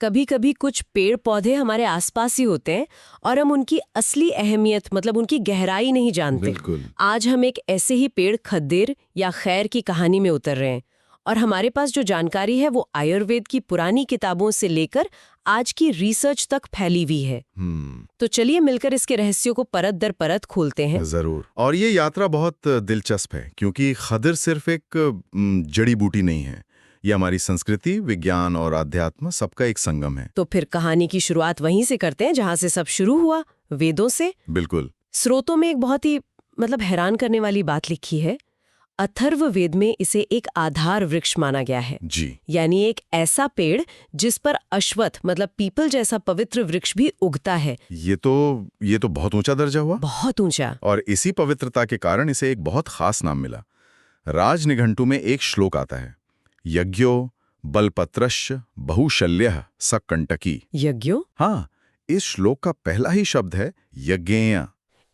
कभी कभी कुछ पेड़ पौधे हमारे आसपास ही होते हैं और हम उनकी असली अहमियत मतलब उनकी गहराई नहीं जानते। बिल्कुल। आज हम एक ऐसे ही पेड़ खद्देर या खैर की कहानी में उतर रहे हैं और हमारे पास जो जानकारी है वो आयुर्वेद की पुरानी किताबों से लेकर आज की रिसर्च तक फैली हुई है। तो चलिए मिलकर इसके रहस्यों को परत दर परत खोलते हैं। जरूर। और ये यात्रा बहुत दिलचस्प है क्योंकि खदिर सिर्फ एक जड़ी बूटी नहीं है। ये हमारी संस्कृति, विज्ञान और आध्यात्म सबका एक संगम है। तो फिर कहानी की शुरुआत वहीं से करते हैं जहां से सब शुरू हुआ, वेदों से। बिल्कुल। स्रोतों में एक बहुत ही हैरान करने वाली बात लिखी है। अथर्ववेद में इसे एक आधार वृक्ष माना गया है। जी। यानी एक ऐसा पेड़ जिस पर अश्वत्थ मतलब पीपल जैसा पवित्र वृक्ष भी उगता है। ये तो बहुत ऊंचा दर्जा हुआ। बहुत ऊंचा। और इसी पवित्रता के कारण इसे एक बहुत खास नाम मिला। राजनिघंटु में एक श्लोक आता है, यज्ञो बलपत्रश्च बहुशल्यः सकंटकी। यज्ञो? हाँ, इस श्लोक का पहला ही शब्द है यज्ञेय।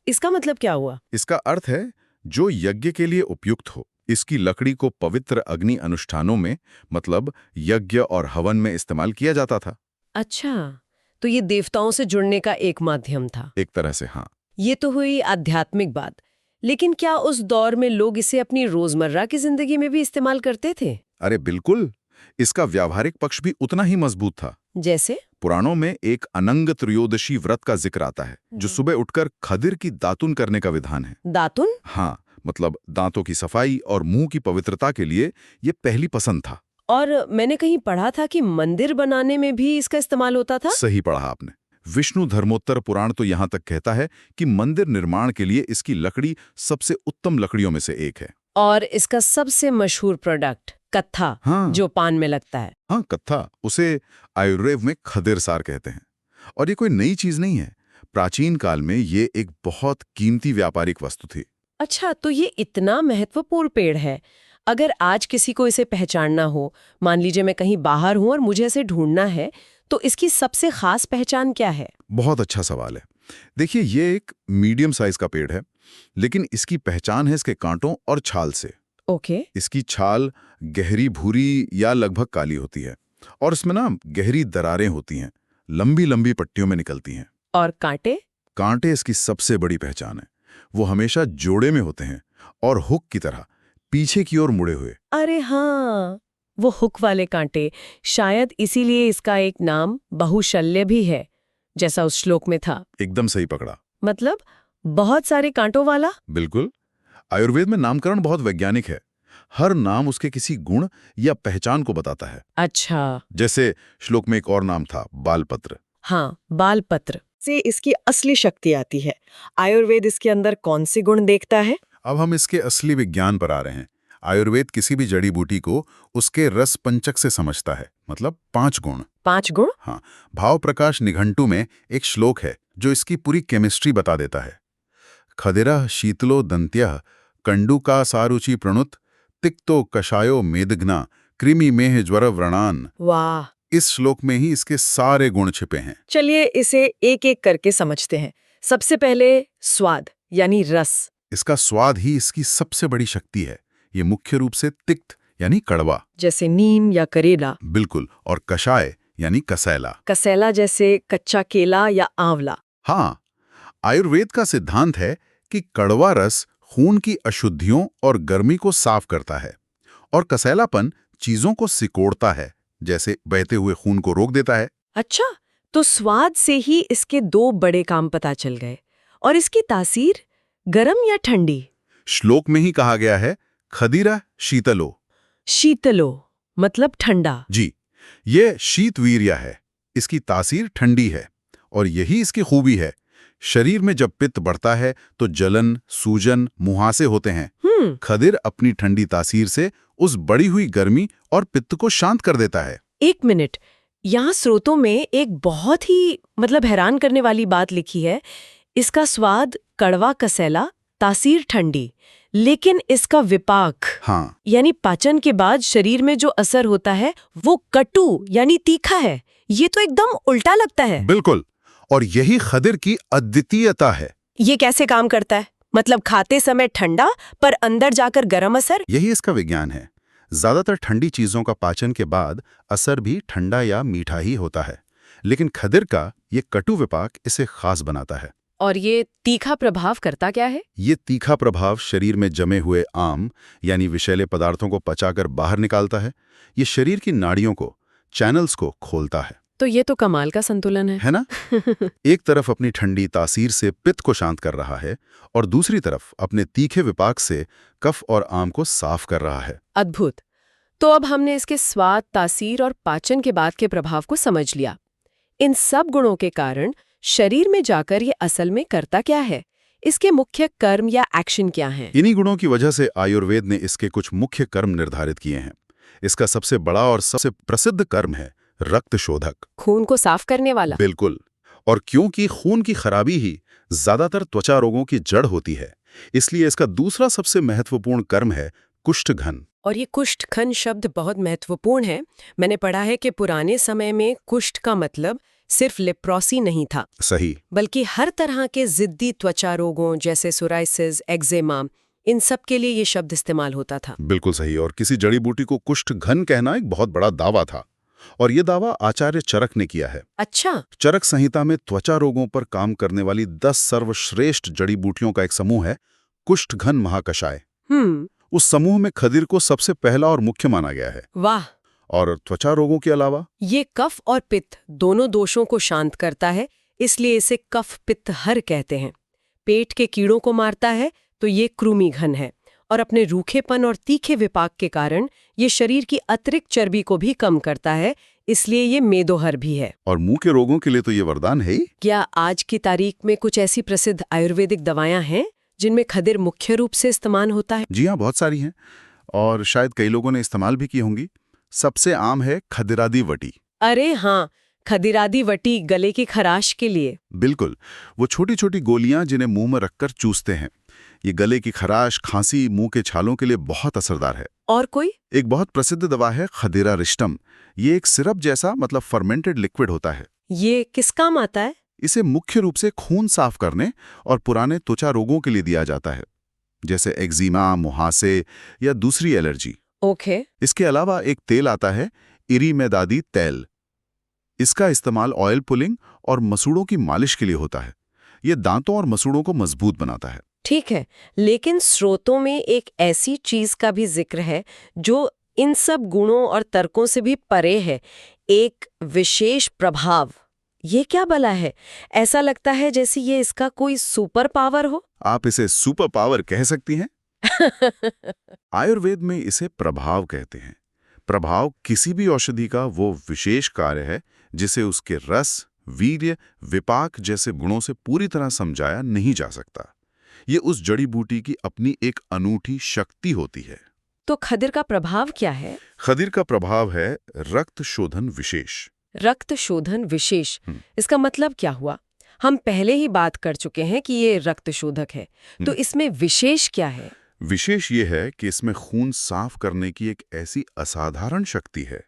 इसका मतलब क्या हुआ? इसका अर्थ है जो यज्ञ के लिए उपयुक्त हो। इसकी लकड़ी को पवित्र अग्नि अनुष्ठानों में मतलब यज्ञ और हवन में इस्तेमाल किया जाता था। अच्छा, तो ये देवताओं से जुड़ने का एक माध्यम था। एक तरह से, हाँ। ये तो हुई आध्यात्मिक बात, लेकिन क्या उस दौर में लोग इसे अपनी रोजमर्रा की जिंदगी में भी इस्तेमाल करते थे? अरे बिल्कुल। इसका व्यावहारिक पक्ष भी उतना ही मजबूत था। जैसे? पुराणों में एक अनंग त्रयोदशी व्रत का जिक्र आता है जो सुबह उठकर खदिर की दातुन करने का विधान है। दातुन? हाँ, मतलब दांतों की सफाई और मुंह की पवित्रता के लिए ये पहली पसंद था। और मैंने कहीं पढ़ा था कि मंदिर बनाने में भी इसका इस्तेमाल होता था। सही पढ़ा आपने। विष्णु धर्मोत्तर पुराण तो यहाँ तक कहता है कि मंदिर निर्माण के लिए इसकी लकड़ी सबसे उत्तम लकड़ियों में से एक है। और इसका सबसे मशहूर प्रोडक्ट कत्था, हाँ। जो पान में लगता है। हाँ, कत्था, उसे आयुर्वेद में खदिर सार कहते हैं। और ये कोई नई चीज नहीं है। प्राचीन काल में ये एक बहुत कीमती व्यापारिक वस्तु थी। अच्छा, तो ये इतना महत्वपूर्ण पेड़ है। अगर आज किसी को इसे पहचानना हो, मान लीजिए मैं कहीं बाहर हूं और मुझे इसे ढूंढना है, तो इसकी सबसे खास पहचान क्या है? बहुत अच्छा सवाल है। देखिए, ये एक मीडियम साइज का पेड़ है, लेकिन इसकी पहचान है इसके कांटों और छाल से। ओके। इसकी छाल गहरी भूरी या लगभग काली होती है और इसमें ना गहरी दरारें होती हैं, लंबी लंबी पट्टियों में निकलती हैं। और कांटे? कांटे इसकी सबसे बड़ी पहचान है। वो हमेशा जोड़े में होते हैं और हुक की तरह पीछे की ओर मुड़े हुए। अरे हाँ, वो हुक वाले कांटे। शायद इसीलिए इसका एक नाम बहुशल्य भी है, जैसा उस श्लोक में था। एकदम सही पकड़ा। मतलब बहुत सारे कांटों वाला? बिल्कुल। आयुर्वेद में नामकरण बहुत वैज्ञानिक है। हर नाम उसके किसी गुण या पहचान को बताता है। अच्छा। जैसे श्लोक में एक और नाम था बालपत्र। हाँ, बालपत्र से इसकी असली शक्ति आती है। आयुर्वेद इसके अंदर कौन से गुण देखता है? अब हम इसके असली विज्ञान पर आ रहे हैं। आयुर्वेद किसी भी जड़ी बूटी को उसके रस पंचक से समझता है, मतलब 5 गुण। 5 गुण? हाँ, भाव प्रकाश निघंटु में एक श्लोक है जो इसकी पूरी केमिस्ट्री बता देता है। खदिरः शीतलो दंत्यः कंडूका सारुचि प्रणुत तिक्तो कषायो मेदघ्ना कृमि मेह ज्वर व्रणान। वाह! इस श्लोक में ही इसके सारे गुण छिपे हैं। चलिए इसे एक एक करके समझते हैं। सबसे पहले स्वाद यानी रस। इसका स्वाद ही इसकी सबसे बड़ी शक्ति है। ये मुख्य रूप से तिक्त यानी कड़वा, जैसे नीम या करेला। बिल्कुल, और कषाय यानी कसैला। कसेला जैसे कच्चा केला या आंवला। हाँ, आयुर्वेद का सिद्धांत है कि कड़वा रस खून की अशुद्धियों और गर्मी को साफ करता है और कसैलापन चीजों को सिकोड़ता है, जैसे बहते हुए खून को रोक देता है। अच्छा, तो स्वाद से ही इसके 2 बड़े काम पता चल गए। और इसकी तासीर गरम या ठंडी? श्लोक में ही कहा गया है, खदिरः शीतलो। शीतलो मतलब ठंडा। जी, ये शीतवीर्य है। इसकी तासीर ठंडी है और यही इसकी खूबी है। शरीर में जब पित्त बढ़ता है तो जलन, सूजन, मुहासे होते हैं। खदिर अपनी ठंडी तासीर से उस बढ़ी हुई गर्मी और पित्त को शांत कर देता है। 1 मिनट, यहाँ स्रोतों में एक बहुत ही हैरान करने वाली बात लिखी है। इसका स्वाद कड़वा कसेला, तासीर ठंडी, लेकिन इसका विपाक हाँ, यानी पाचन के बाद शरीर में जो असर होता है वो कटु यानी तीखा है। ये तो एकदम उल्टा लगता है। बिल्कुल, और यही खदिर की अद्वितीयता है। ये कैसे काम करता है? मतलब खाते समय ठंडा पर अंदर जाकर गर्म असर? यही इसका विज्ञान है। ज्यादातर ठंडी चीजों का पाचन के बाद असर भी ठंडा या मीठा ही होता है, लेकिन खदिर का ये कटु विपाक इसे खास बनाता है। और ये तीखा प्रभाव करता क्या है? ये तीखा प्रभाव शरीर में जमे हुए आम यानी विषैले पदार्थों को पचाकर बाहर निकालता है। ये शरीर की नाड़ियों को, चैनल्स को खोलता है। तो ये तो कमाल का संतुलन है ना? एक तरफ अपनी ठंडी तासीर से पित्त को शांत कर रहा है और दूसरी तरफ अपने तीखे विपाक से कफ और आम को साफ कर रहा है। अद्भुत। तो अब हमने इसके स्वाद, तासीर और पाचन के बाद के प्रभाव को समझ लिया। इन सब गुणों के कारण शरीर में जाकर ये असल में करता क्या है? इसके मुख्य कर्म या एक्शन क्या हैं? इन्हीं गुणों की वजह से आयुर्वेद ने इसके कुछ मुख्य कर्म निर्धारित किए हैं। इसका सबसे बड़ा और सबसे प्रसिद्ध कर्म है रक्त शोधक, खून को साफ करने वाला। बिल्कुल। और क्योंकि खून की खराबी ही ज्यादातर त्वचा रोगों की जड़ होती है, इसलिए इसका दूसरा सबसे महत्वपूर्ण कर्म है कुष्ठघन। और ये कुष्ठघन शब्द बहुत महत्वपूर्ण है। मैंने पढ़ा है कि पुराने समय में कुष्ठ का मतलब सिर्फ लेप्रोसी नहीं था, सही, बल्कि हर तरह के जिद्दी त्वचा रोगों जैसे सोराइसिस, एक्जेमा, इन सब के लिए ये शब्द इस्तेमाल होता था। बिल्कुल सही। और किसी जड़ी बूटी को कुष्ठघन कहना एक बहुत बड़ा दावा था, और ये दावा आचार्य चरक ने किया है। अच्छा। चरक संहिता में त्वचा रोगों पर काम करने वाली 10 सर्वश्रेष्ठ जड़ी बूटियों का एक समूह है कुष्ठघन महाकषाय। उस समूह में खदिर को सबसे पहला और मुख्य माना गया है। वाह। और त्वचा रोगों के अलावा ये कफ और पित्त दोनों दोषों को शांत करता है, इसलिए इसे कफ पित्त हर कहते हैं। पेट के कीड़ों को मारता है तो ये कृमिघन है, और अपने रूखेपन और तीखे विपाक के कारण ये शरीर की अतिरिक्त चर्बी को भी कम करता है, इसलिए ये मेदोहर भी है। और मुंह के रोगों के लिए तो ये वरदान है ही। क्या आज की तारीख में कुछ ऐसी प्रसिद्ध आयुर्वेदिक दवाएं हैं जिनमें खदिर मुख्य रूप से इस्तेमाल होता है? जी हाँ, बहुत सारी हैं, और शायद कई लोगों ने इस्तेमाल भी की होंगी। सबसे आम है खदिरादी वटी। अरे हाँ, खदिरादी वटी गले की खराश के लिए। बिल्कुल, वो छोटी छोटी गोलियां जिन्हें मुंह में रखकर चूसते हैं। ये गले की खराश, खांसी, मुंह के छालों के लिए बहुत असरदार है। और कोई? एक बहुत प्रसिद्ध दवा है खदिरा रिष्टम। ये एक सिरप जैसा, मतलब फर्मेंटेड लिक्विड होता है। ये किस काम आता है? इसे मुख्य रूप से खून साफ करने और पुराने त्वचा रोगों के लिए दिया जाता है, जैसे एक्जिमा, मुहासे या दूसरी एलर्जी। ओके। इसके अलावा एक तेल आता है इरीमेदादी तेल। इसका इस्तेमाल ऑयल पुलिंग और मसूड़ों की मालिश के लिए होता है। ये दांतों और मसूड़ों को मजबूत बनाता है। ठीक है, लेकिन स्रोतों में एक ऐसी चीज का भी जिक्र है जो इन सब गुणों और तर्कों से भी परे है, एक विशेष प्रभाव। ये क्या भला है? ऐसा लगता है जैसे ये इसका कोई सुपर पावर हो। आप इसे सुपर पावर कह सकती हैं। आयुर्वेद में इसे प्रभाव कहते हैं। प्रभाव किसी भी औषधि का वो विशेष कार्य है जिसे उसके रस, वीर्य, विपाक जैसे गुणों से पूरी तरह समझाया नहीं जा सकता। ये उस जड़ी बूटी की अपनी एक अनूठी शक्ति होती है। तो खदिर का प्रभाव क्या है? खदिर का प्रभाव है रक्त शोधन विशेष। रक्त शोधन विशेष, इसका मतलब क्या हुआ? हम पहले ही बात कर चुके हैं कि ये रक्त शोधक है, तो इसमें विशेष क्या है? विशेष ये है कि इसमें खून साफ करने की एक ऐसी असाधारण शक्ति है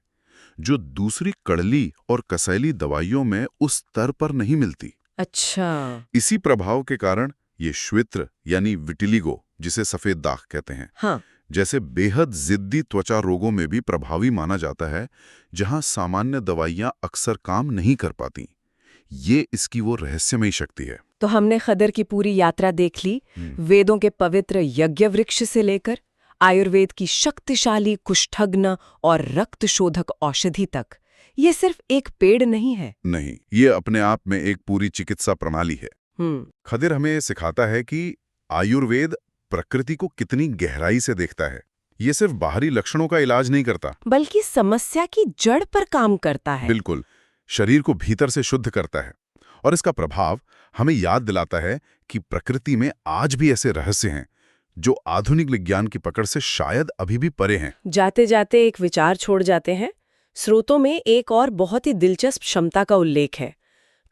जो दूसरी कड़ली और कसैली दवाइयों में उस स्तर पर नहीं मिलती। अच्छा। इसी प्रभाव के कारण ये श्वेत्र यानी विटिलिगो, जिसे सफेद दाग कहते हैं, हाँ, जैसे बेहद जिद्दी त्वचा रोगों में भी प्रभावी माना जाता है, जहां सामान्य दवाइयां अक्सर काम नहीं कर पाती। ये इसकी वो रहस्यमयी शक्ति है। तो हमने खदिर की पूरी यात्रा देख ली, वेदों के पवित्र यज्ञ वृक्ष से लेकर आयुर्वेद की शक्तिशाली कुष्ठघ्न और रक्त शोधक औषधि तक। ये सिर्फ एक पेड़ नहीं है। नहीं, ये अपने आप में एक पूरी चिकित्सा प्रणाली है। खदिर हमें सिखाता है कि आयुर्वेद प्रकृति को कितनी गहराई से देखता है। ये सिर्फ बाहरी लक्षणों का इलाज नहीं करता, बल्कि समस्या की जड़ पर काम करता है। बिल्कुल, शरीर को भीतर से शुद्ध करता है। और इसका प्रभाव हमें याद दिलाता है कि प्रकृति में आज भी ऐसे रहस्य हैं जो आधुनिक विज्ञान की पकड़ से शायद अभी भी परे हैं। जाते जाते एक विचार छोड़ जाते हैं। स्रोतों में एक और बहुत ही दिलचस्प क्षमता का उल्लेख है।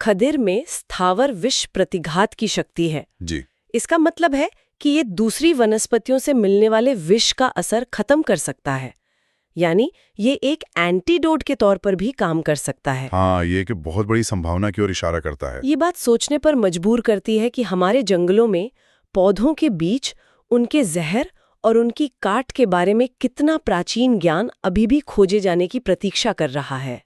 खदिर में स्थावर विष प्रतिघात की शक्ति है। जी। इसका मतलब है कि ये दूसरी वनस्पतियों से मिलने वाले विष का असर खत्म कर सकता है, यानी ये एक एंटीडोट के तौर पर भी काम कर सकता है। हाँ, ये कि बहुत बड़ी संभावना की ओर इशारा करता है। ये बात सोचने पर मजबूर करती है कि हमारे जंगलों में पौधों के बीच उनके जहर और उनकी काट के बारे में कितना प्राचीन ज्ञान अभी भी खोजे जाने की प्रतीक्षा कर रहा है।